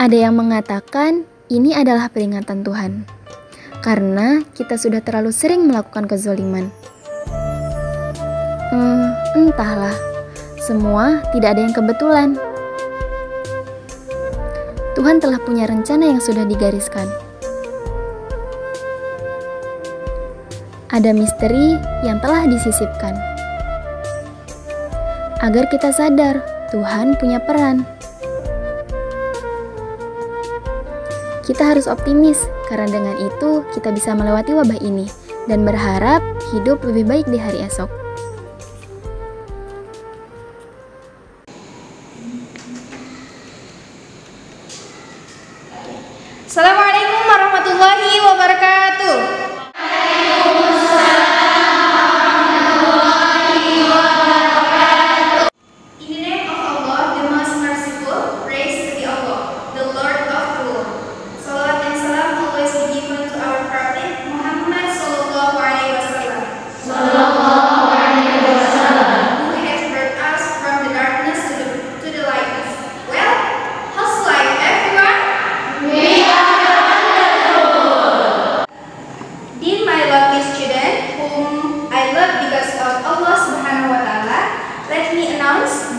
Ada yang mengatakan ini adalah peringatan Tuhan, karena kita sudah terlalu sering melakukan kezaliman. Entahlah, semua tidak ada yang kebetulan. Tuhan telah punya rencana yang sudah digariskan. Ada misteri yang telah disisipkan. Agar kita sadar, Tuhan punya peran. Kita harus optimis, karena dengan itu kita bisa melewati wabah ini dan berharap hidup lebih baik di hari esok. Assalamualaikum warahmatullahi wabarakatuh.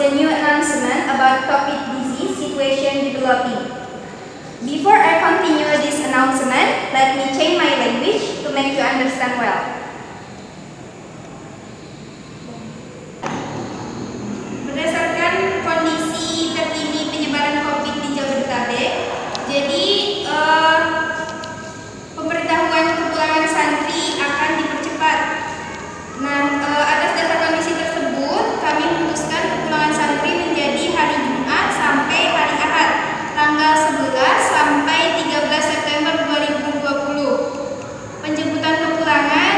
The new announcement about COVID disease situation developing. Before I continue this announcement, let me change my language to make you understand well. Berdasarkan kondisi terkini penyebaran COVID di Jabodetabek, jadi pemberitahuan kepulangan santri akan dipercepat. Nah, atas dasar kondisi tersebut, kami memutuskan kepulangan santri menjadi hari Jumat sampai hari Ahad, tanggal 11 sampai 13 September 2020. Penjemputan kepulangan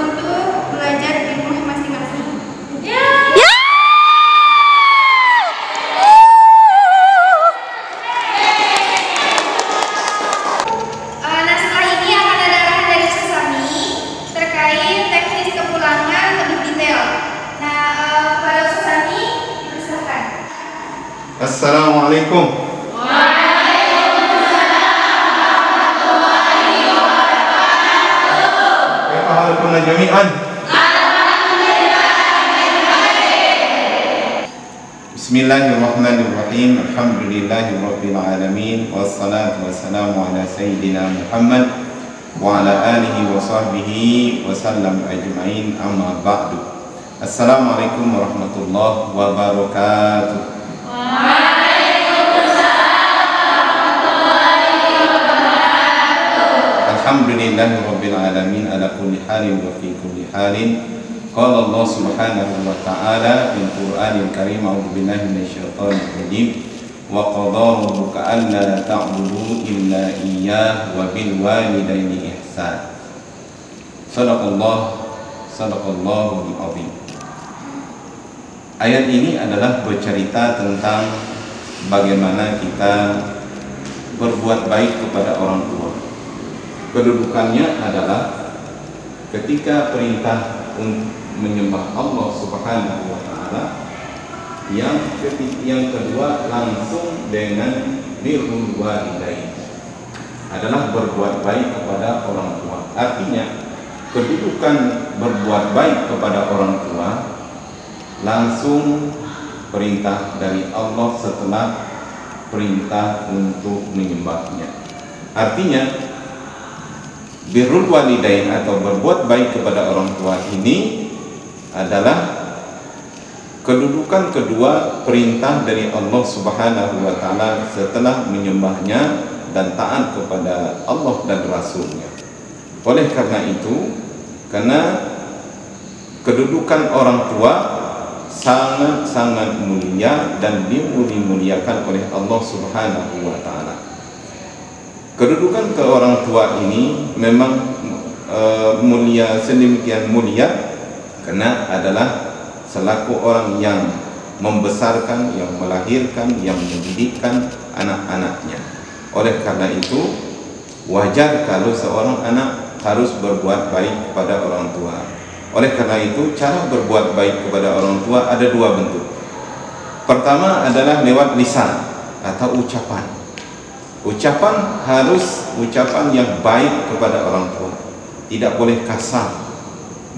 untuk belajar di rumah masing-masing. Nah, setelah ini akan ada arahan dari Susami terkait teknis kepulangan lebih detail. Nah, pada Susami, dipersilakan. Assalamualaikum. Waalaikumsalam warahmatullahi wabarakatuh. Kaifa halukum jami'an? Bismillahirrahmanirrahim. Alhamdulillahirabbil alamin wassalatu wassalamu ala sayyidina Muhammad wa ala alihi wa sahbihi wa sallam ajma'in, amma ba'du. Assalamualaikum warahmatullahi wabarakatuh. Alhamdulillahirabbil alamin ala kulli halin wa fi kulli halin. Qala Allah subhanahu wa ta'ala fil Qur'anil Karim, a'udzu billahi minasyaitonir rajim. Wa qadara rabbuka alla ta'budu illa iyyah wa bil walidaini ihsan. Sadaqallahul azim. Ayat ini adalah bercerita tentang bagaimana kita berbuat baik kepada orang tua. Kedudukannya adalah ketika perintah untuk menyembah Allah subhanahu wa ta'ala, yang kedua langsung dengan birrul walidain, adalah berbuat baik kepada orang tua. Artinya kedudukan berbuat baik kepada orang tua langsung perintah dari Allah setelah perintah untuk menyembahnya. Artinya birrul walidain atau berbuat baik kepada orang tua ini adalah kedudukan kedua perintah dari Allah subhanahu wa ta'ala setelah menyembahnya dan taat kepada Allah dan Rasulnya. Oleh karena itu, karena kedudukan orang tua sangat-sangat mulia dan dimuliakan oleh Allah subhanahu wa ta'ala. Kedudukan ke orang tua ini memang mulia, sedemikian mulia, karena adalah selaku orang yang membesarkan, yang melahirkan, yang mendidikkan anak-anaknya. Oleh karena itu, wajar kalau seorang anak harus berbuat baik kepada orang tua. Oleh karena itu, cara berbuat baik kepada orang tua ada dua bentuk. Pertama adalah lewat lisan, atau ucapan. Ucapan harus ucapan yang baik kepada orang tua, tidak boleh kasar.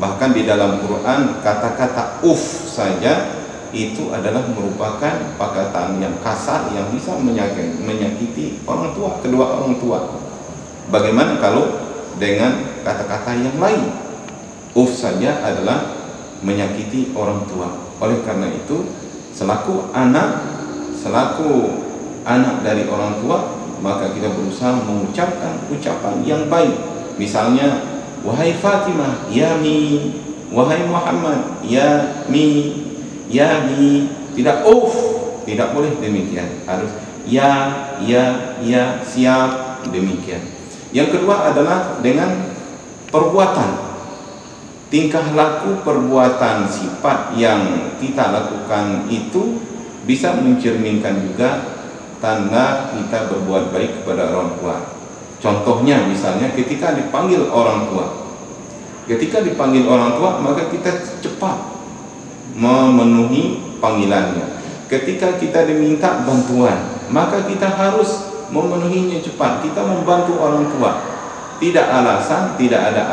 Bahkan di dalam Quran kata-kata saja itu adalah merupakan perkataan yang kasar yang bisa menyakiti orang tua, kedua orang tua. Bagaimana kalau dengan kata-kata yang lain? Saja adalah menyakiti orang tua. Oleh karena itu, selaku anak dari orang tua, maka kita berusaha mengucapkan ucapan yang baik. Misalnya, wahai Fatimah, ya mi. Wahai Muhammad, ya mi. Ya mi. Tidak tidak boleh demikian. Harus ya, siap, demikian. Yang kedua adalah dengan perbuatan. Tingkah laku, perbuatan, sifat yang kita lakukan itu bisa mencerminkan juga tanda kita berbuat baik kepada orang tua. Contohnya misalnya ketika dipanggil orang tua. Ketika dipanggil orang tua, maka kita cepat memenuhi panggilannya. Ketika kita diminta bantuan, maka kita harus memenuhinya cepat. Kita membantu orang tua. Tidak ada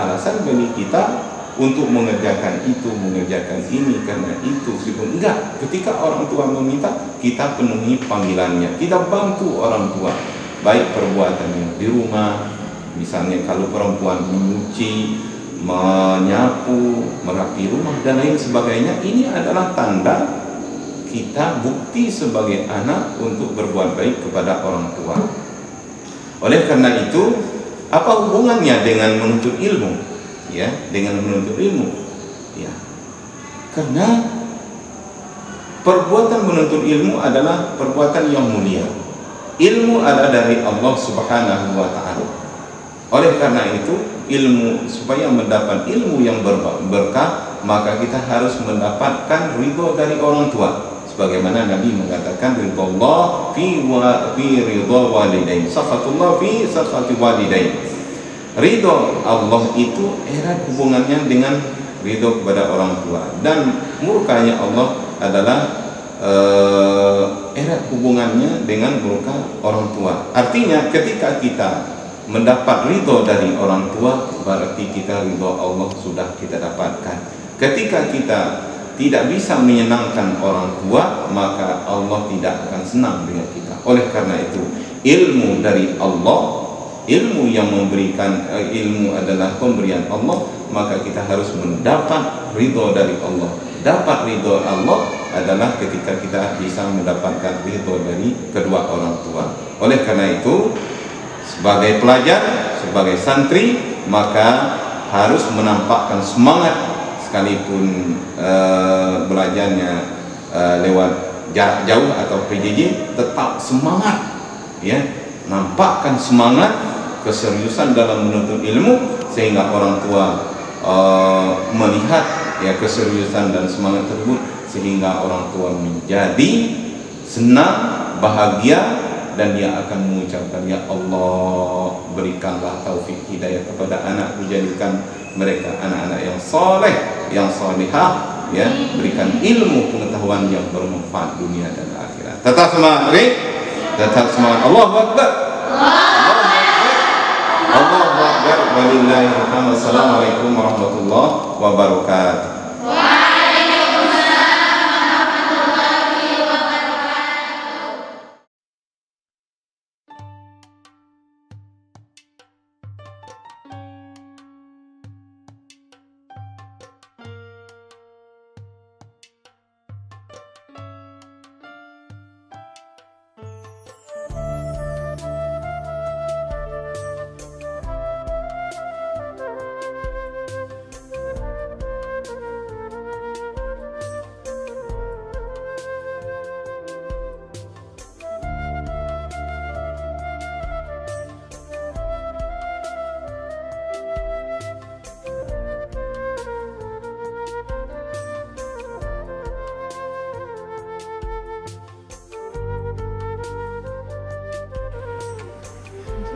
alasan bagi kita untuk mengerjakan itu, mengerjakan ini, karena itu sibuk. Enggak, ketika orang tua meminta, kita penuhi panggilannya, kita bantu orang tua. Baik perbuatannya di rumah, misalnya kalau perempuan menyuci, menyapu, merapi rumah, dan lain sebagainya. Ini adalah tanda kita bukti sebagai anak untuk berbuat baik kepada orang tua. Oleh karena itu, apa hubungannya dengan menuntut ilmu? Ya, dengan menuntut ilmu, ya, karena perbuatan menuntut ilmu adalah perbuatan yang mulia. Ilmu adalah dari Allah Subhanahu wa Ta'ala. Oleh karena itu, ilmu, supaya mendapat ilmu yang berkah, maka kita harus mendapatkan ridho dari orang tua. Sebagaimana Nabi mengatakan, ridho Allah fi ridho walidain, sakhatullah fi sakhati walidain. Ridho Allah itu erat hubungannya dengan ridho kepada orang tua, dan murkanya Allah adalah erat hubungannya dengan murka orang tua. Artinya ketika kita mendapat ridho dari orang tua, berarti kita ridho Allah sudah kita dapatkan. Ketika kita tidak bisa menyenangkan orang tua, maka Allah tidak akan senang dengan kita. Oleh karena itu, ilmu dari Allah, ilmu yang memberikan ilmu adalah pemberian Allah, maka kita harus mendapat ridho dari Allah. Dapat ridho Allah adalah ketika kita bisa mendapatkan ridho dari kedua orang tua. Oleh karena itu, sebagai pelajar, sebagai santri, maka harus menampakkan semangat, sekalipun belajarnya lewat jarak jauh atau PJJ, tetap semangat, ya, nampakkan semangat, keseriusan dalam menuntut ilmu, sehingga orang tua melihat ya keseriusan dan semangat tersebut, sehingga orang tua menjadi senang, bahagia, dan dia akan mengucapkan, ya Allah, berikanlah taufik hidayah kepada anakku, jadikan mereka anak-anak yang soleh, yang solehah, ya, berikan ilmu pengetahuan yang bermanfaat dunia dan akhirat. Tetap semangat, tetap semangat. Allahu Akbar. Allahu Akbar, walillahilhamd. Assalamualaikum warahmatullahi wabarakatuh.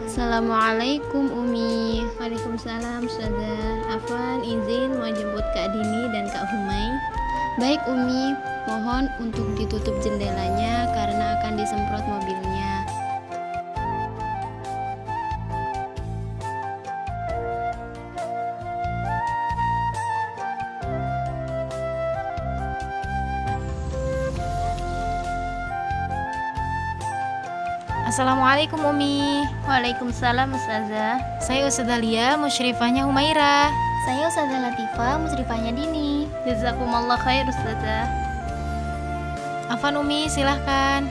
Assalamualaikum Umi. Waalaikumsalam Ustazah. Afwan izin mau jemput Kak Dini dan Kak Humay. Baik Umi, mohon untuk ditutup jendelanya karena akan disemprot mobilnya. Assalamualaikum Umi. Waalaikumsalam Ustazah. Saya Ustazah Lia, musyrifahnya Humaira. Saya Ustazah Latifah, musyrifahnya Dini. Jazakumullah khair Ustazah. Afwan Umi, silahkan.